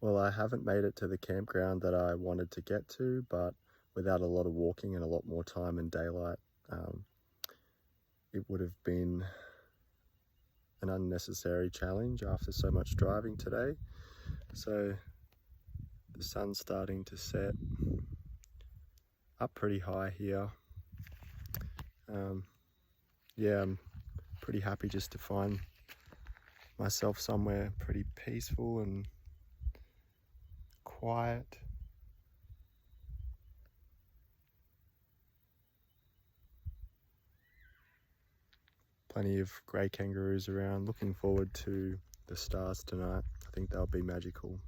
Well, I haven't made it to the campground that I wanted to get to, but without a lot of walking and a lot more time in daylight, it would have been an unnecessary challenge after so much driving today. So the sun's starting to set up pretty high here. Yeah, I'm pretty happy just to find myself somewhere pretty peaceful and quiet. Plenty of grey kangaroos around. Looking forward to the stars tonight. I think they'll be magical.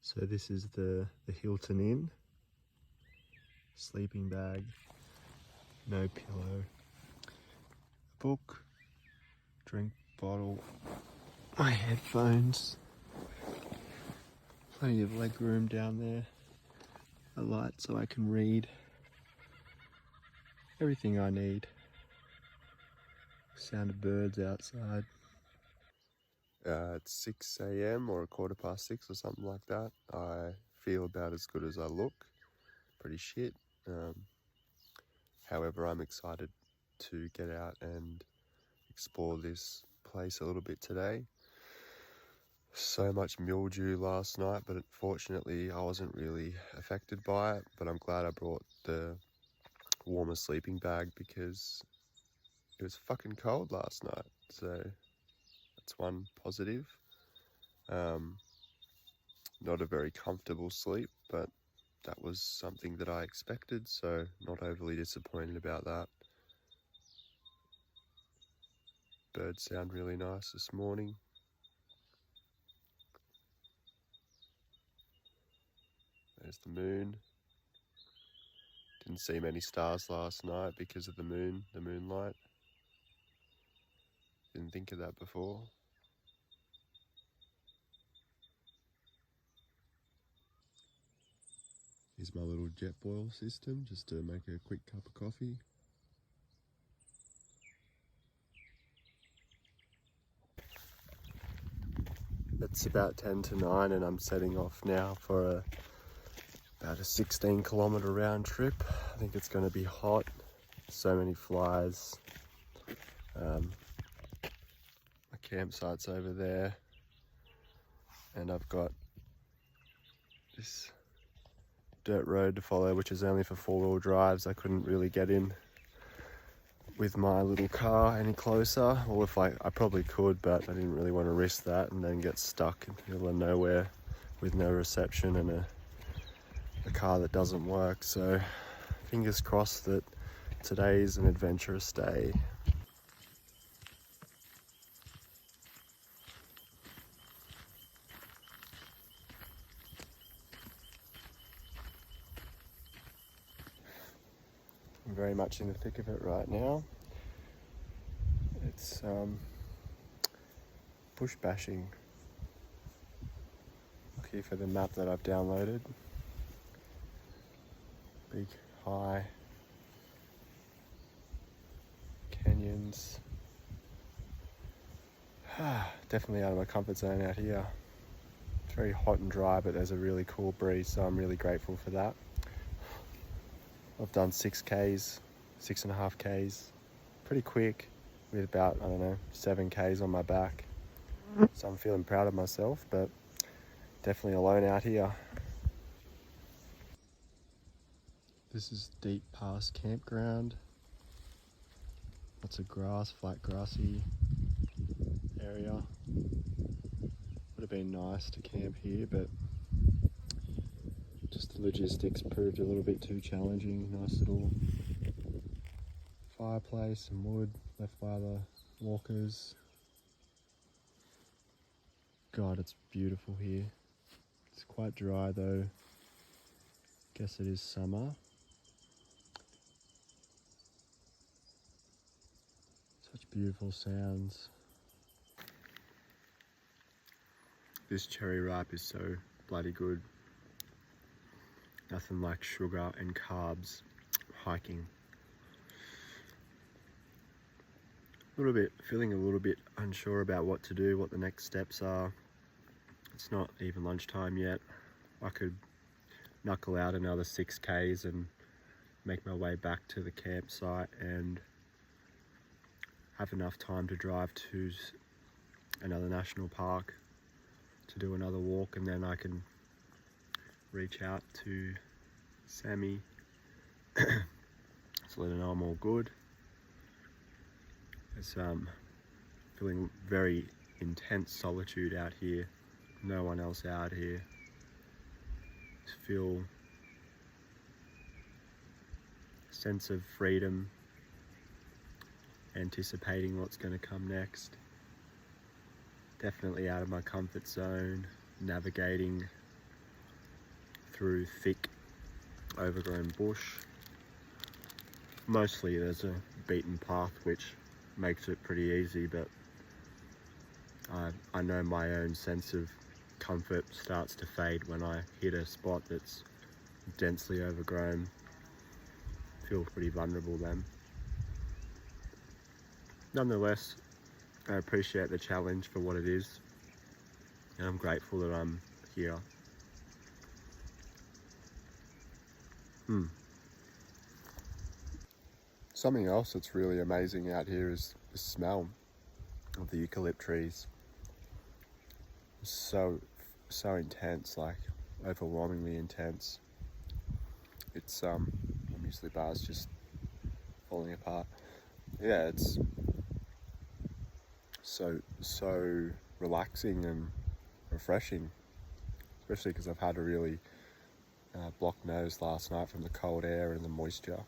So this is the Hilton Inn. Sleeping bag, no pillow, a book, drink bottle, my headphones, plenty of leg room down there, a light so I can read, everything I need. Sound of birds outside. It's 6 a.m. or 6:15 or something like that. I feel about as good as I look. Pretty shit. However, I'm excited to get out and explore this place a little bit today. So much mildew last night, but fortunately I wasn't really affected by it. But I'm glad I brought the warmer sleeping bag because it was fucking cold last night. So that's one positive. Not a very comfortable sleep, but that was something that I expected, so not overly disappointed about that. Birds sound really nice this morning. There's the moon. Didn't see many stars last night because of the moonlight. Didn't think of that before. Here's my little jet boil system just to make a quick cup of coffee. It's about 10 to 9 and I'm setting off now for about a 16-kilometre round trip. I think it's going to be hot. So many flies. My campsite's over there. And I've got this dirt road to follow, which is only for four-wheel drives. I couldn't really get in with my little car any closer, or if I probably could, but I didn't really want to risk that and then get stuck in the middle of nowhere with no reception and a car that doesn't work. So fingers crossed that today's an adventurous day. I'm very much in the thick of it right now. It's bush bashing. Look here for the map that I've downloaded. Big, high canyons. Definitely out of my comfort zone out here. It's very hot and dry, but there's a really cool breeze, so I'm really grateful for that. I've done 6Ks, 6.5Ks, pretty quick with about, 7Ks on my back. So I'm feeling proud of myself, but definitely alone out here. This is Deep Pass Campground. Lots of grass, flat grassy area. Would have been nice to camp here, but just the logistics proved a little bit too challenging. Nice little fireplace and wood left by the walkers. God, it's beautiful here. It's quite dry though. Guess it is summer. Such beautiful sounds. This cherry ripe is so bloody good. Nothing like sugar and carbs hiking. Feeling a little bit unsure about what to do, what the next steps are. It's not even lunchtime yet. I could knuckle out another 6Ks and make my way back to the campsite and have enough time to drive to another national park to do another walk, and then I can reach out to Sammy to let her know I'm all good. It's feeling very intense solitude out here. No one else out here. Just feel a sense of freedom, anticipating what's going to come next. Definitely out of my comfort zone, navigating through thick, overgrown bush. Mostly there's a beaten path which makes it pretty easy, but I know my own sense of comfort starts to fade when I hit a spot that's densely overgrown. Feel pretty vulnerable then. Nonetheless, I appreciate the challenge for what it is, and I'm grateful that I'm here. Something else that's really amazing out here is the smell of the eucalypt trees. It's so intense, like overwhelmingly intense. It's my muesli bar's just falling apart. Yeah, it's so relaxing and refreshing, especially because I've had a really blocked nose last night from the cold air and the moisture.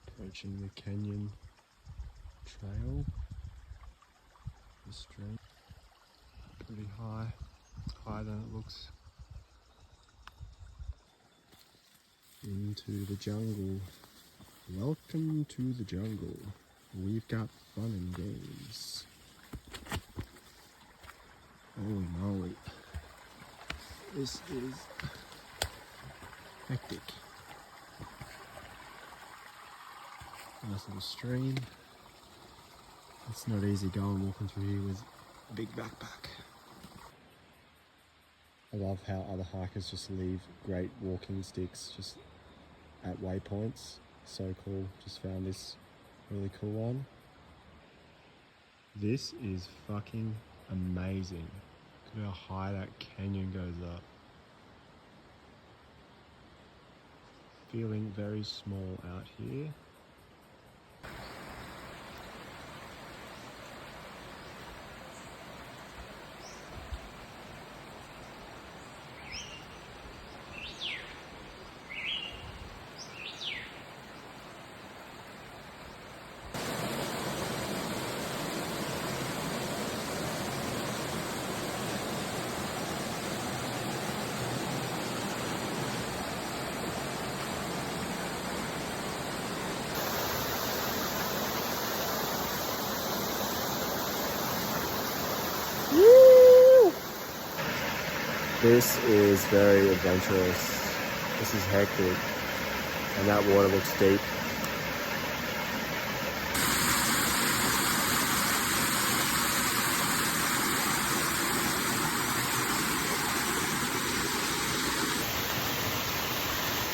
Approaching the canyon trail, the stream, pretty higher than it looks. Into the jungle. Welcome to the jungle. We've got fun and games. Holy moly. This is hectic. Nice little stream. It's not easy going walking through here with a big backpack. I love how other hikers just leave great walking sticks just at waypoints. So cool. Just found this really cool one. This is fucking amazing. Look at how high that canyon goes up. Feeling very small out here. This is very adventurous. This is hectic. And that water looks deep.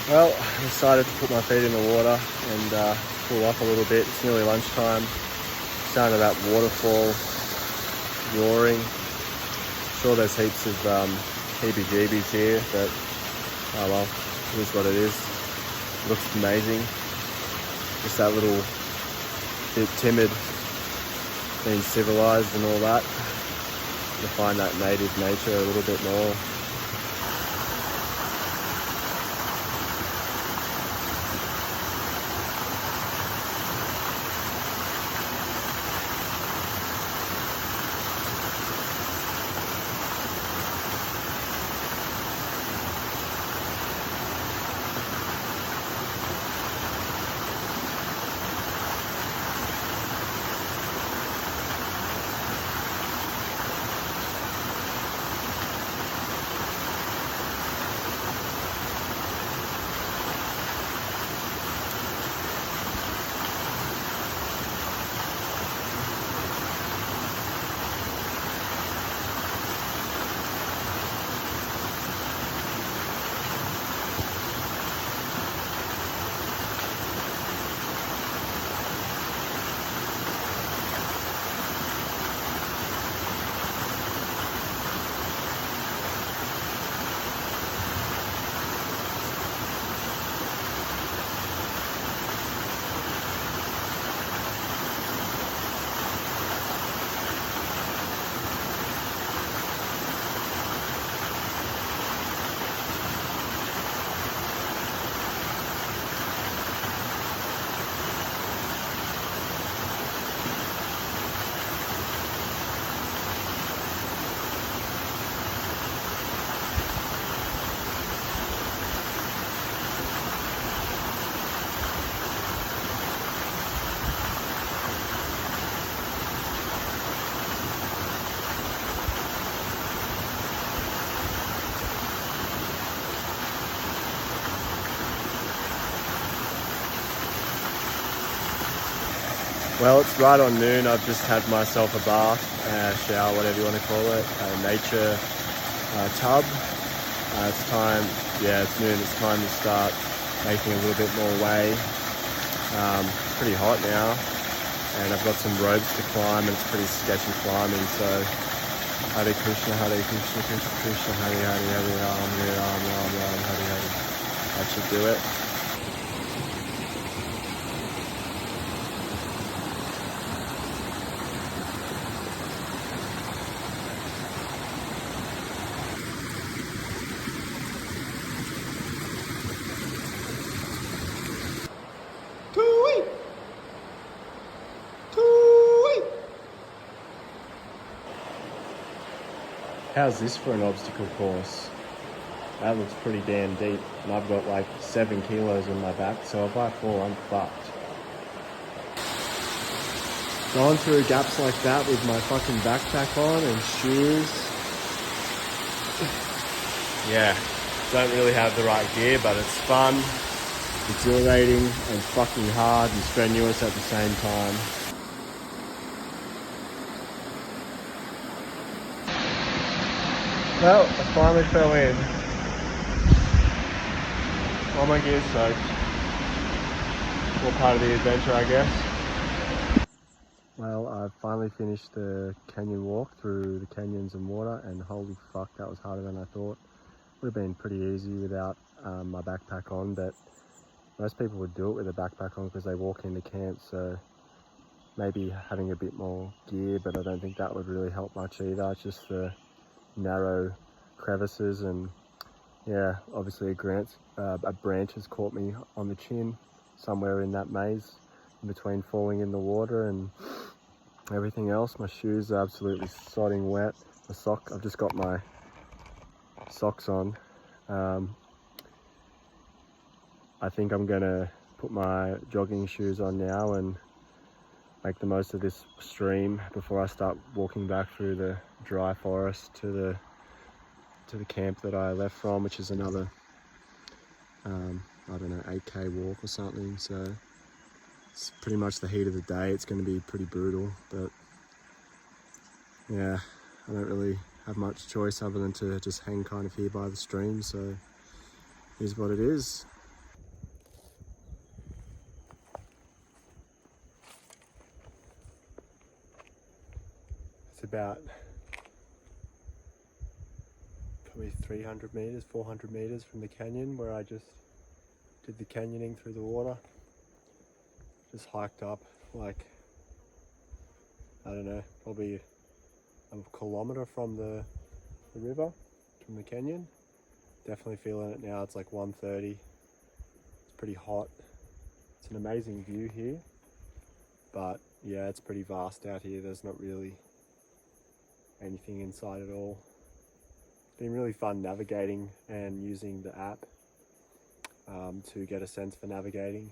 Well, I decided to put my feet in the water and cool off a little bit. It's nearly lunchtime. Sound of that waterfall roaring. Sure, there's heaps of heebie-jeebies here, but oh well, it is what it is. It looks amazing. Just that little bit timid, being civilized and all that. To find that native nature a little bit more. Well, it's right on noon. I've just had myself a bath, shower, whatever you want to call it, a nature tub. It's time, yeah, it's noon. It's time to start making a little bit more way. Pretty hot now, and I've got some ropes to climb, and it's pretty sketchy climbing. So, Hare Krishna, Krishna Krishna, Hare Hare, Hare Ram, Hare Ram, Ram Ram, Hare Hare. That should do it. How's this for an obstacle course? That looks pretty damn deep, and I've got like 7 kilos on my back, so if I fall, I'm fucked. Going through gaps like that with my fucking backpack on and shoes. Yeah, don't really have the right gear, but it's fun, exhilarating, and fucking hard and strenuous at the same time. Well, I finally fell in. All my gear's soaked. All part of the adventure, I guess. Well, I've finally finished the canyon walk through the canyons and water, and holy fuck, that was harder than I thought. Would have been pretty easy without my backpack on, but most people would do it with a backpack on because they walk into camp, so maybe having a bit more gear, but I don't think that would really help much either. It's just the narrow crevices, and yeah, obviously a branch has caught me on the chin somewhere in that maze in between falling in the water and everything else. My shoes are absolutely sodding wet. I've just got my socks on. I think I'm gonna put my jogging shoes on now and make the most of this stream before I start walking back through the dry forest to the camp that I left from, which is another I don't know, 8k walk or something. So it's pretty much the heat of the day. It's going to be pretty brutal, but yeah, I don't really have much choice other than to just hang kind of here by the stream, so here's what it is. It's about probably 300 meters, 400 meters from the canyon where I just did the canyoning through the water. Just hiked up like, I don't know, probably a kilometre from the river, from the canyon. Definitely feeling it now. It's like 1:30. It's pretty hot. It's an amazing view here, but yeah, it's pretty vast out here. There's not really anything inside at all. It's been really fun navigating and using the app to get a sense for navigating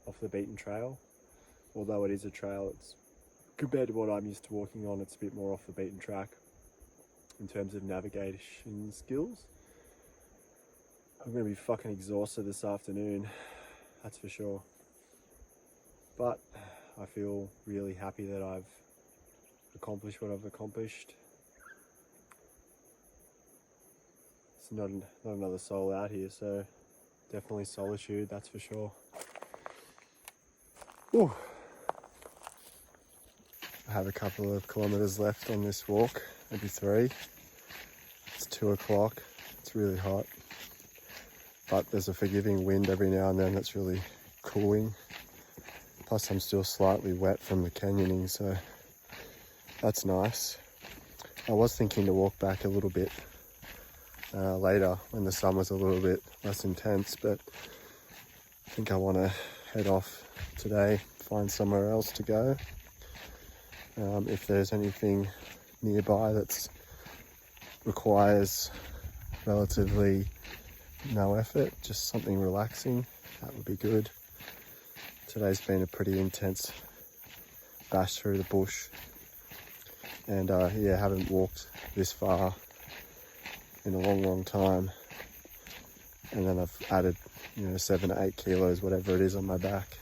off the beaten trail. Although it is a trail, it's compared to what I'm used to walking on, it's a bit more off the beaten track in terms of navigation skills. I'm going to be fucking exhausted this afternoon, that's for sure. But I feel really happy that I've accomplished what I've accomplished. It's not another soul out here, so definitely solitude, that's for sure. Ooh. I have a couple of kilometres left on this walk, maybe 3. It's 2 o'clock, it's really hot, but there's a forgiving wind every now and then that's really cooling. Plus I'm still slightly wet from the canyoning, so that's nice. I was thinking to walk back a little bit later when the sun was a little bit less intense, but I think I want to head off today, find somewhere else to go. If there's anything nearby that requires relatively no effort, just something relaxing, that would be good. Today's been a pretty intense bash through the bush, and yeah, haven't walked this far in a long time, and then I've added 7 to 8 kilos, whatever it is, on my back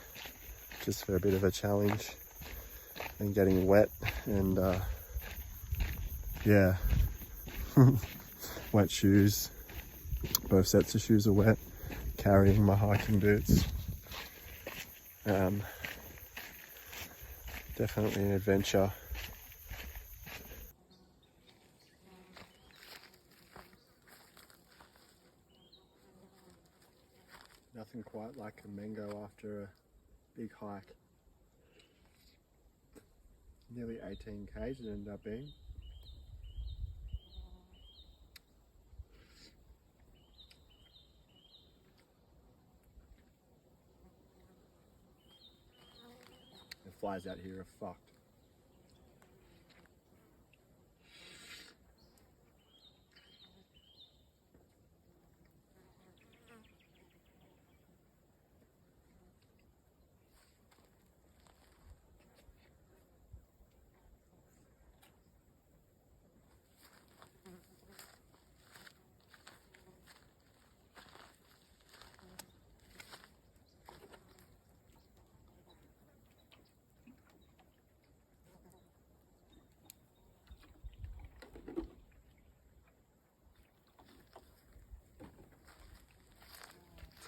just for a bit of a challenge. and getting wet, and yeah, wet shoes. Both sets of shoes are wet. Carrying my hiking boots. Definitely an adventure. Nothing quite like a mango after a big hike. Nearly 18 k's it ended up being. The flies out here are fucked.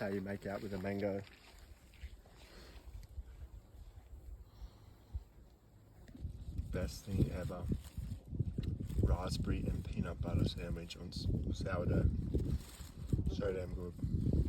That's how you make out with a mango. Best thing ever. Raspberry and peanut butter sandwich on sourdough. So damn good.